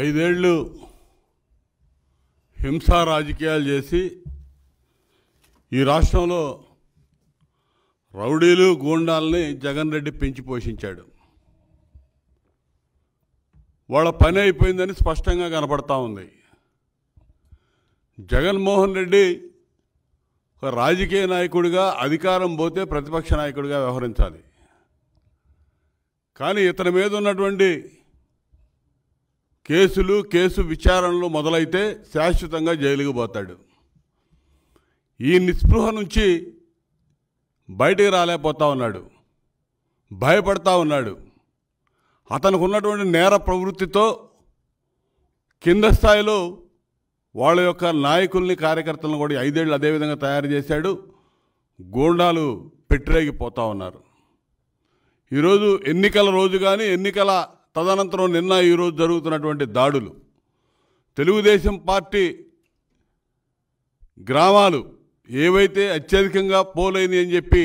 ఐదేళ్లు హింసా రాజకీయాలు చేసి ఈ రాష్ట్రంలో రౌడీలు గూండాల్ని జగన్ రెడ్డి పెంచి పోషించాడు. వాళ్ళ పని అయిపోయిందని స్పష్టంగా కనపడతా ఉంది. జగన్మోహన్ రెడ్డి ఒక రాజకీయ నాయకుడిగా అధికారం పోతే ప్రతిపక్ష నాయకుడిగా వ్యవహరించాలి. కానీ ఇతని మీద ఉన్నటువంటి కేసు విచారణలు మొదలైతే శాశ్వతంగా జైలుకు పోతాడు. ఈ నిస్పృహ నుంచి బయటికి రాలేకపోతా ఉన్నాడు, భయపడతా ఉన్నాడు. అతనికి ఉన్నటువంటి నేర ప్రవృత్తితో కింద స్థాయిలో వాళ్ళ యొక్క నాయకుల్ని కార్యకర్తలను కూడా 5 ఏళ్ళు అదేవిధంగా తయారు చేశాడు. గూండాలు పెట్టిరేగిపోతూ ఉన్నారు. ఈరోజు ఎన్నికల రోజు కానీ ఎన్నికల తదనంతరం నిన్న ఈరోజు జరుగుతున్నటువంటి దాడులు, తెలుగుదేశం పార్టీ గ్రామాలు ఏవైతే అత్యధికంగా పోలైనవి అని చెప్పి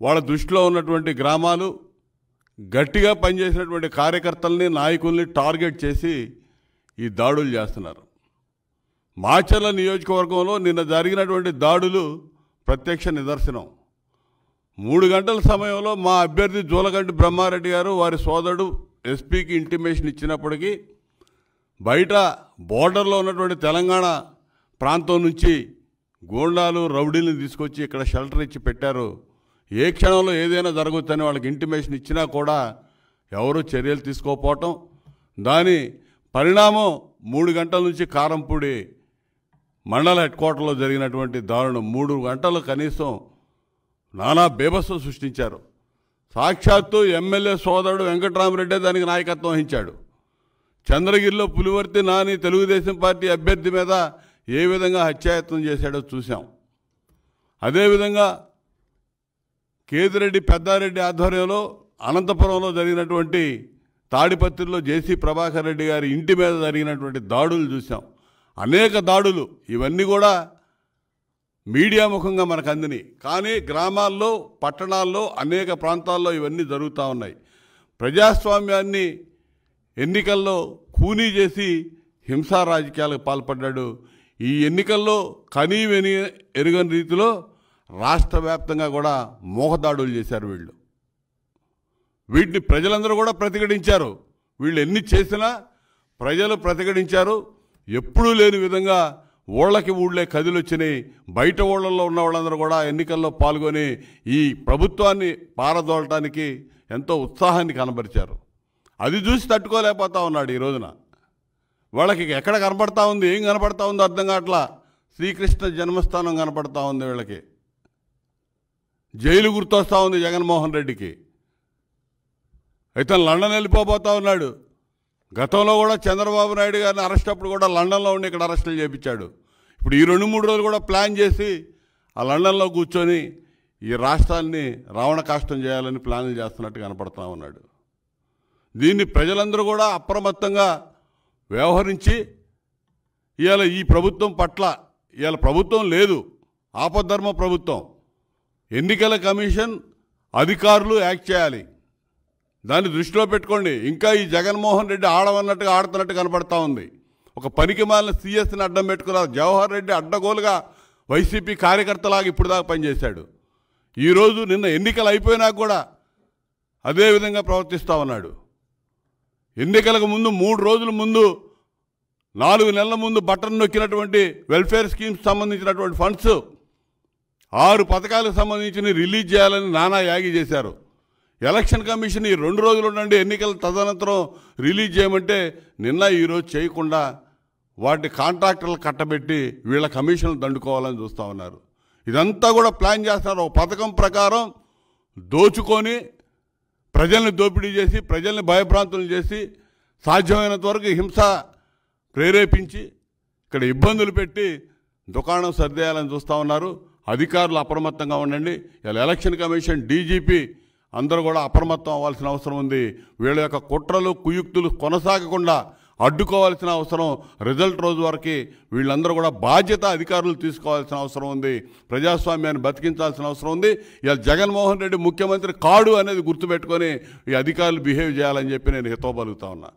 వాళ్ళ దృష్టిలో ఉన్నటువంటి గ్రామాలు గట్టిగా పనిచేసినటువంటి కార్యకర్తల్ని నాయకుల్ని టార్గెట్ చేసి ఈ దాడులు చేస్తున్నారు. మాచర్ల నియోజకవర్గంలో నిన్న జరిగినటువంటి దాడులు ప్రత్యక్ష నిదర్శనం. 3 గంటల సమయంలో మా అభ్యర్థి జూలగంటి బ్రహ్మారెడ్డి గారు వారి సోదరుడు ఎస్పీకి ఇంటిమేషన్ ఇచ్చినప్పటికీ బయట బోర్డర్లో ఉన్నటువంటి తెలంగాణ ప్రాంతం నుంచి గూండాలు రౌడీలను తీసుకొచ్చి ఇక్కడ షెల్టర్ ఇచ్చి పెట్టారు. ఏ క్షణంలో ఏదైనా జరగవచ్చని వాళ్ళకి ఇంటిమేషన్ ఇచ్చినా కూడా ఎవరూ చర్యలు తీసుకోకపోవటం, దాని పరిణామం 3 గంటల నుంచి కారంపూడి మండల హెడ్ క్వార్టర్లో జరిగినటువంటి దారుణం. 3 గంటలు కనీసం నానా బేభత్సం సృష్టించారు. సాక్షాత్తు ఎమ్మెల్యే సోదరుడు వెంకటరామరెడ్డి దానికి నాయకత్వం వహించాడు. చంద్రగిరిలో పులివర్తి నాని తెలుగుదేశం పార్టీ అభ్యర్థి మీద ఏ విధంగా హత్యాయత్నం చేశాడో చూసాం. అదేవిధంగా కేతిరెడ్డి పెద్దారెడ్డి ఆధ్వర్యంలో అనంతపురంలో జరిగినటువంటి తాడిపత్రిలో జేసీ ప్రభాకర్ రెడ్డి గారి ఇంటి మీద జరిగినటువంటి దాడులు చూసాం. అనేక దాడులు, ఇవన్నీ కూడా మీడియా ముఖంగా మనకు అందినాయి. కానీ గ్రామాల్లో పట్టణాల్లో అనేక ప్రాంతాల్లో ఇవన్నీ జరుగుతూ ఉన్నాయి. ప్రజాస్వామ్యాన్ని ఎన్నికల్లో ఖూనీ చేసి హింసా రాజకీయాలకు పాల్పడ్డాడు. ఈ ఎన్నికల్లో కనీవిని ఎరుగని రీతిలో రాష్ట్ర వ్యాప్తంగా కూడా మోహదాడులు చేశారు. వీటిని ప్రజలందరూ కూడా ప్రతిఘటించారు. వీళ్ళు ఎన్ని చేసినా ప్రజలు ప్రతిఘటించారు. ఎప్పుడూ లేని విధంగా ఊళ్ళకి ఊళ్ళే కదిలొచ్చినాయి. బయట ఊళ్ళల్లో ఉన్న వాళ్ళందరూ కూడా ఎన్నికల్లో పాల్గొని ఈ ప్రభుత్వాన్ని పారదోలటానికి ఎంతో ఉత్సాహాన్ని కనబరిచారు. అది చూసి తట్టుకోలేకపోతా ఉన్నాడు. ఈ రోజున వాళ్ళకి ఎక్కడ కనపడతా ఉంది, ఏం కనపడతా ఉందో అర్థం కావట్లా. శ్రీకృష్ణ జన్మస్థానం కనపడతా ఉంది వీళ్ళకి. జైలు గుర్తొస్తూ ఉంది జగన్మోహన్ రెడ్డికి. అయితే లండన్ వెళ్ళిపోబోతా ఉన్నాడు. గతంలో కూడా చంద్రబాబు నాయుడు గారిని అరెస్ట్ అప్పుడు కూడా లండన్లో ఉండి ఇక్కడ అరెస్టులు చేయించాడు. ఇప్పుడు ఈ 2-3 రోజులు కూడా ప్లాన్ చేసి ఆ లండన్లో కూర్చొని ఈ రాష్ట్రాన్ని రావణ కాష్టం చేయాలని ప్లాన్లు చేస్తున్నట్టు కనపడతా ఉన్నాడు. దీన్ని ప్రజలందరూ కూడా అప్రమత్తంగా వ్యవహరించి ఇవాళ ఈ ప్రభుత్వం పట్ల, ఇవాళ ప్రభుత్వం లేదు, ఆపద్ధర్మ ప్రభుత్వం, ఎన్నికల కమిషన్ అధికారులు యాక్ట్ చేయాలి. దాన్ని దృష్టిలో పెట్టుకోండి. ఇంకా ఈ జగన్మోహన్ రెడ్డి ఆడవన్నట్టుగా ఆడుతున్నట్టు కనపడతా ఉంది. ఒక పనికి మాలిన సీఎస్ని అడ్డం పెట్టుకున్నారు. జవహర్ రెడ్డి అడ్డగోలుగా వైసీపీ కార్యకర్తలాగా ఇప్పుడు దాకా పనిచేశాడు. ఈరోజు నిన్న ఎన్నికలు అయిపోయినా కూడా అదే విధంగా ప్రవర్తిస్తూ ఉన్నాడు. ఎన్నికలకు ముందు 3 రోజుల ముందు 4 నెలల ముందు బటన్ నొక్కినటువంటి వెల్ఫేర్ స్కీమ్స్ సంబంధించినటువంటి ఫండ్స్ 6 పథకాలకు సంబంధించి రిలీజ్ చేయాలని నానా యాగి చేశారు. ఎలక్షన్ కమిషన్ ఈ 2 రోజులు ఉండండి, ఎన్నికల తదనంతరం రిలీజ్ చేయమంటే నిన్న ఈరోజు చేయకుండా వాటి కాంట్రాక్టర్లు కట్టబెట్టి వీళ్ళ కమిషన్లు దండుకోవాలని చూస్తూ ఉన్నారు. ఇదంతా కూడా ప్లాన్ చేస్తున్నారు. ఒక పథకం ప్రకారం దోచుకొని ప్రజల్ని దోపిడీ చేసి ప్రజల్ని భయభ్రాంతులు చేసి సాధ్యమైనంత వరకు హింస ప్రేరేపించి ఇక్కడ ఇబ్బందులు పెట్టి దుకాణం సర్దేయాలని చూస్తూ ఉన్నారు. అధికారులు అప్రమత్తంగా ఉండండి. ఇలా ఎలక్షన్ కమిషన్, డీజీపీ అందరూ కూడా అప్రమత్తం అవ్వాల్సిన అవసరం ఉంది. వీళ్ళ యొక్క కుట్రలు కుయుక్తులు కొనసాగకుండా అడ్డుకోవాల్సిన అవసరం, రిజల్ట్ రోజు వరకు వీళ్ళందరూ కూడా బాధ్యత అధికారులు తీసుకోవాల్సిన అవసరం ఉంది. ప్రజాస్వామ్యాన్ని బతికించాల్సిన అవసరం ఉంది. ఇలా జగన్మోహన్ రెడ్డి ముఖ్యమంత్రి కాడు అనేది గుర్తుపెట్టుకొని ఈ అధికారులు బిహేవ్ చేయాలని చెప్పి నేను హితవు పలుకుతా ఉన్నా.